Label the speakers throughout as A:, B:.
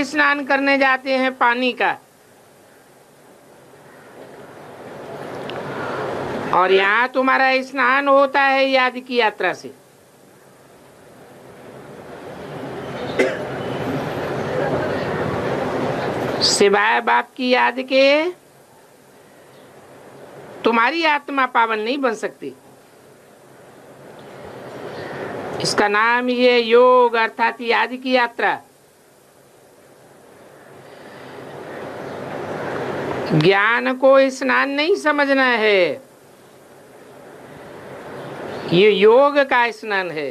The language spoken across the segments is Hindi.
A: स्नान करने जाते हैं पानी का, और यहाँ तुम्हारा स्नान होता है याद की यात्रा से। सिवाय बाप की याद के तुम्हारी आत्मा पावन नहीं बन सकती। इसका नाम ही है योग, अर्थात याद की यात्रा। ज्ञान को स्नान नहीं समझना है, ये योग का स्नान है।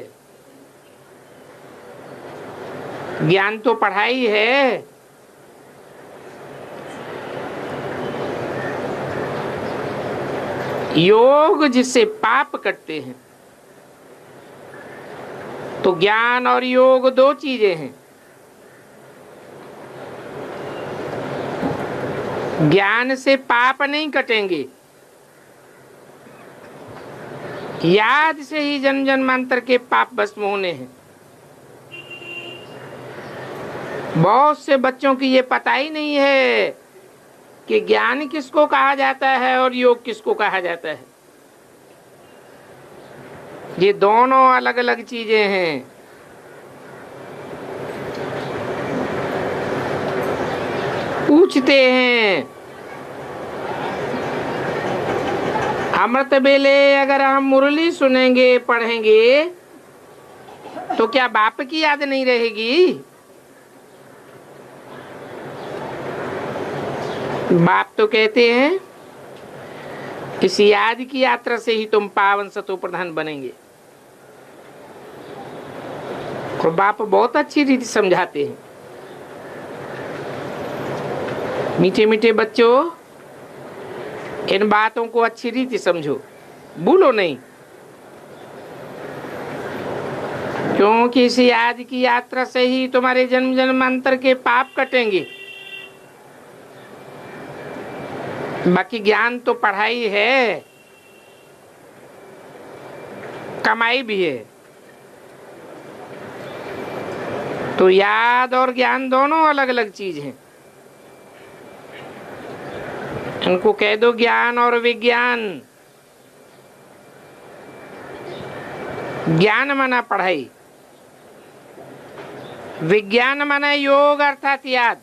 A: ज्ञान तो पढ़ाई है, योग जिससे पाप कटते हैं। तो ज्ञान और योग दो चीजें हैं। ज्ञान से पाप नहीं कटेंगे, याद से ही जन्म जन्मांतर के पाप भस्म होने हैं। बहुत से बच्चों की ये पता ही नहीं है कि ज्ञान किसको कहा जाता है और योग किसको कहा जाता है। ये दोनों अलग अलग चीजें हैं। पूछते हैं अमृत बेले अगर हम मुरली सुनेंगे पढ़ेंगे तो क्या बाप की याद नहीं रहेगी? बाप तो कहते हैं इस याद की यात्रा से ही तुम पावन सतो प्रधान बनेंगे। और बाप बहुत अच्छी रीति समझाते हैं। मीठे मीठे बच्चों, इन बातों को अच्छी रीति समझो, भूलो नहीं, क्योंकि इस याद की यात्रा से ही तुम्हारे जन्म जन्मांतर के पाप कटेंगे। बाकी ज्ञान तो पढ़ाई है, कमाई भी है। तो याद और ज्ञान दोनों अलग अलग चीज हैं। इनको कह दो ज्ञान और विज्ञान। ज्ञान माना पढ़ाई, विज्ञान माना योग अर्थात याद।